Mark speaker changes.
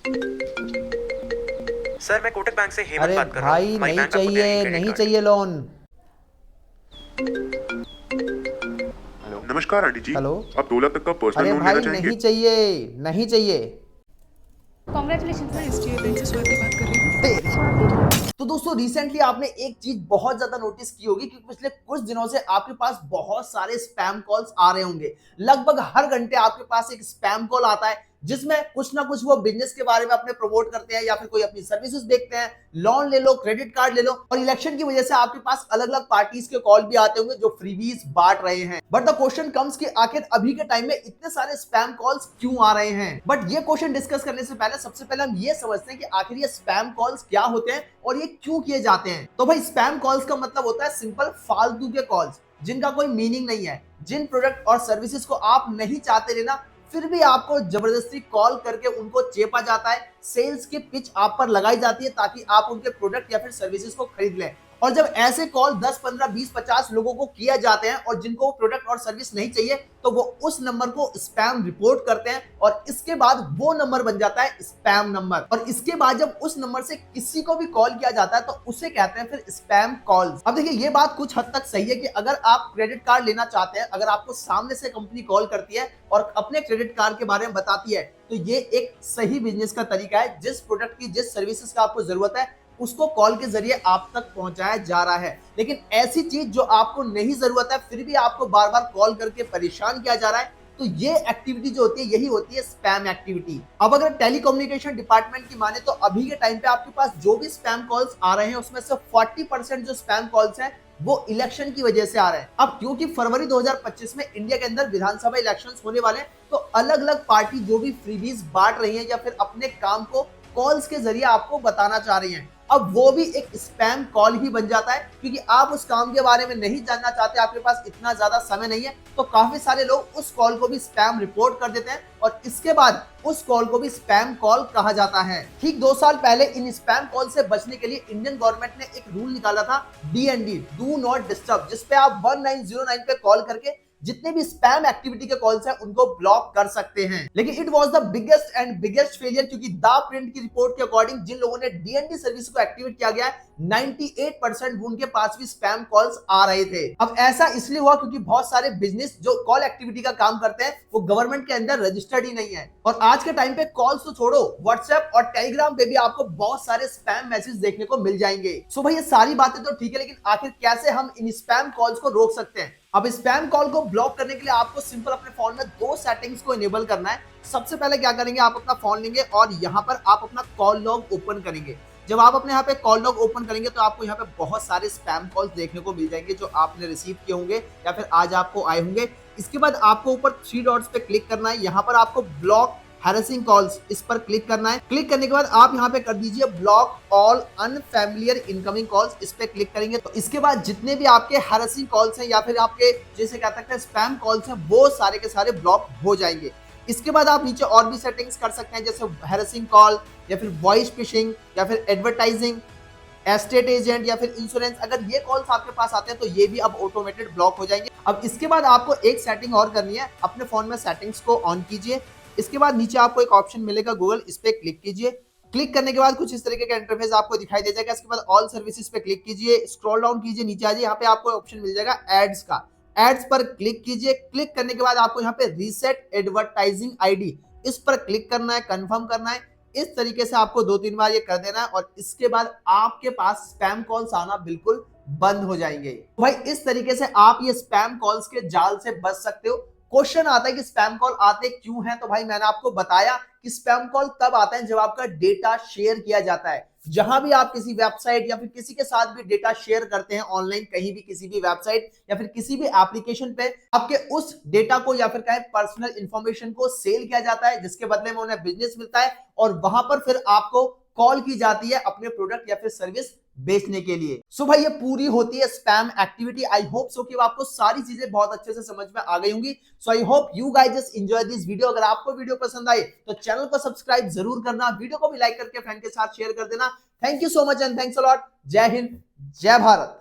Speaker 1: Sir मैं Kotak bank से हेमंत
Speaker 2: अरे
Speaker 1: बात कर रहा हूँ।
Speaker 2: भाई
Speaker 1: हमारी
Speaker 2: नहीं
Speaker 1: बैंक आपको दे रही है
Speaker 2: चाहिए,
Speaker 1: क्रेडिट
Speaker 2: नहीं
Speaker 1: कार्ड।
Speaker 2: चाहिए लोन।
Speaker 1: हेलो।
Speaker 3: नमस्कार आंटी जी।
Speaker 2: हेलो।
Speaker 3: आप 2 लाख तक का पर्सनल
Speaker 2: अरे
Speaker 3: लोन लेना
Speaker 2: भाई
Speaker 3: चाहेंगे?
Speaker 2: नहीं चाहिए, नहीं चाहिए।
Speaker 4: कॉन्ग्रेचुलेशन मैं एसटीए बैंक से स्वाति बात कर रही हूँ।
Speaker 2: तेरी। तो दोस्तों रिसेंटली आपने एक चीज बहुत ज्यादा नोटिस की होगी कि पिछले कुछ दिनों से आपके पास बहुत सारे स्पैम कॉल्स आ रहे होंगे। लगभग हर घंटे आपके पास एक स्पैम कॉल आता है जिसमें कुछ ना कुछ वो बिजनेस के बारे में अपने प्रमोट करते हैं या फिर कोई अपनी सर्विसेज देखते हैं। लोन ले लो, क्रेडिट कार्ड ले लो, और इलेक्शन की वजह से आपके पास अलग अलग पार्टीज के कॉल भी आते होंगे जो फ्रीबीज बांट रहे हैं। बट द क्वेश्चन कम्स कि आखिर अभी के टाइम में इतने सारे स्पैम कॉल्स क्यों आ रहे हैं। बट ये क्वेश्चन डिस्कस करने से पहले सबसे पहले हम ये समझते हैं कि आखिर ये स्पैम कॉल्स क्या होते हैं और ये क्यों किए जाते हैं। तो भाई स्पैम कॉल्स का मतलब होता है सिंपल फालतू के कॉल्स जिनका कोई मीनिंग नहीं है, जिन प्रोडक्ट और सर्विसेज को आप नहीं चाहते लेना फिर भी आपको जबरदस्ती कॉल करके उनको चेपा जाता है। सेल्स की पिच आप पर लगाई जाती है ताकि आप उनके प्रोडक्ट या फिर सर्विसेज को खरीद लें। और जब ऐसे कॉल 10, 15, 20, 50 लोगों को किया जाते हैं और जिनको प्रोडक्ट और सर्विस नहीं चाहिए तो वो उस नंबर को स्पैम रिपोर्ट करते हैं और इसके बाद वो नंबर बन जाता है स्पैम नंबर। और इसके बाद जब उस नंबर से किसी को भी कॉल किया जाता है तो उसे कहते हैं फिर स्पैम कॉल्स। अब देखिए ये बात कुछ हद तक सही है कि अगर आप क्रेडिट कार्ड लेना चाहते हैं, अगर आपको सामने से कंपनी कॉल करती है और अपने क्रेडिट कार्ड के बारे में बताती है तो ये एक सही बिजनेस का तरीका है। जिस प्रोडक्ट की, जिस सर्विसेज का आपको जरूरत है उसको कॉल के जरिए आप तक पहुंचाया जा रहा है। लेकिन ऐसी चीज जो आपको नहीं जरूरत है फिर भी आपको बार बार कॉल करके परेशान किया जा रहा है तो ये एक्टिविटी जो होती है यही होती है स्पैम एक्टिविटी। अब अगर टेलीकम्युनिकेशन डिपार्टमेंट की माने तो अभी के टाइम पे आपके पास जो भी स्पैम कॉल्स आ रहे हैं उसमें से 40% जो स्पैम कॉल्स हैं वो इलेक्शन की वजह से आ रहे हैं। अब क्योंकि फरवरी 2025 में इंडिया के अंदर विधानसभा इलेक्शंस होने वाले हैं तो अलग अलग पार्टी जो भी फ्रीबीज बांट रही है या फिर अपने काम को कॉल्स के जरिए आपको बताना चाह रही हैं, अब वो भी एक स्पैम कॉल ही बन जाता है क्योंकि आप उस काम के बारे में नहीं जानना चाहते, आपके पास इतना ज्यादा समय नहीं है तो काफी सारे लोग उस कॉल को भी स्पैम रिपोर्ट कर देते हैं और इसके बाद उस कॉल को भी स्पैम कॉल कहा जाता है। ठीक 2 साल पहले इन स्पैम कॉल से बचने के लिए इंडियन गवर्नमेंट ने एक रूल निकाला था, DND, डू नॉट डिस्टर्ब, जिसपे आप 1909 पे कॉल करके जितने भी स्पैम एक्टिविटी के कॉल्स हैं उनको ब्लॉक कर सकते हैं। लेकिन it was the biggest failure क्योंकि द प्रिंट की रिपोर्ट के अकॉर्डिंग जिन लोगों ने DND सर्विस को एक्टिवेट किया गया है 98% उनके पास भी स्पैम कॉल्स आ रहे थे। अब ऐसा इसलिए हुआ क्योंकि बहुत सारे बिजनेस जो कॉल एक्टिविटी का काम करते हैं वो गवर्नमेंट के अंदर रजिस्टर्ड ही नहीं है। और आज के टाइम पे कॉल्स तो छोड़ो, व्हाट्सएप और टेलीग्राम पे भी आपको बहुत सारे स्पैम मैसेज देखने को मिल जाएंगे। सो भाई ये सारी बातें तो ठीक है लेकिन आखिर कैसे हम इन स्पैम कॉल्स को रोक सकते हैं। अब स्पैम कॉल को ब्लॉक करने के लिए आपको सिंपल अपने फोन में 2 सेटिंग्स को इनेबल करना है। सबसे पहले क्या करेंगे, आप अपना फोन लेंगे और यहाँ पर आप अपना कॉल लॉग ओपन करेंगे। जब आप अपने यहाँ पे कॉल लॉग ओपन करेंगे तो आपको यहाँ पे बहुत सारे स्पैम कॉल्स देखने को मिल जाएंगे जो आपने रिसीव किए होंगे या फिर आज आपको आए होंगे। इसके बाद आपको ऊपर 3 डॉट्स पे क्लिक करना है, यहाँ पर आपको ब्लॉक हैरेसिंग कॉल्स इस पर क्लिक करना है। क्लिक करने के बाद आप यहाँ पे कर दीजिए block all unfamiliar incoming calls, इस पे क्लिक करेंगे तो इसके बाद जितने भी आपके हैरेसिंग कॉल्स हैं या फिर आपके जैसे कह सकते हैं स्पैम कॉल्स हैं वो सारे के सारे ब्लॉक हो जाएंगे। इसके बाद आप नीचे और भी सेटिंग्स कर सकते हैं जैसे हैरेसिंग कॉल या फिर वॉइस फिशिंग या फिर एडवर्टाइजिंग, एस्टेट एजेंट या फिर इंश्योरेंस। अगर ये कॉल्स आपके पास आते हैं तो ये भी अब ऑटोमेटेड ब्लॉक हो जाएंगे। अब इसके बाद आपको एक सेटिंग और करनी है, अपने फोन में सेटिंग्स को ऑन कीजिए। इसके बाद नीचे आपको एक ऑप्शन मिलेगा गूगल, इस पे क्लिक कीजिए। क्लिक करने के बाद कुछ इस तरीके का इंटरफेस आपको दिखाई दे जाएगा। इसके बाद ऑल सर्विसेज पे क्लिक कीजिए, स्क्रॉल डाउन कीजिए, नीचे आ जाइए, यहाँ पे आपको ऑप्शन मिल जाएगा एड्स का। एड्स पर क्लिक कीजिए। क्लिक करने के बाद आपको यहाँ पे रीसेट एडवर्टाइजिंग आईडी, इस पर क्लिक करना है, कंफर्म करना है। इस तरीके से आपको 2-3 बार ये कर देना है और इसके बाद आपके पास स्पैम कॉल्स आना बिल्कुल बंद हो जाएंगे। भाई इस तरीके से आप ये स्पैम कॉल्स के जाल से बच सकते हो। क्वेश्चन आता है कि स्पैम कॉल आते क्यों हैं, तो भाई मैंने आपको बताया कि स्पैम कॉल तब आते हैं जब आपका डेटा शेयर किया जाता है। जहां भी आप किसी वेबसाइट या फिर किसी के साथ भी डेटा शेयर करते हैं ऑनलाइन, कहीं भी किसी भी वेबसाइट या फिर किसी भी एप्लीकेशन पे आपके उस डेटा को या फिर कहें पर्सनल इंफॉर्मेशन को सेल किया जाता है जिसके बदले में उन्हें बिजनेस मिलता है और वहां पर फिर आपको कॉल की जाती है अपने प्रोडक्ट या फिर सर्विस बेचने के लिए। सो भाई ये पूरी होती है spam activity. I hope so कि आपको सारी चीजें बहुत अच्छे से समझ में आ गई होंगी। So I hope you guys just enjoy this video. अगर आपको वीडियो पसंद आए तो चैनल को सब्सक्राइब जरूर करना, वीडियो को भी लाइक करके फ्रेंड के साथ शेयर कर देना। Thank you so much and thanks a lot. जय हिंद, जय भारत।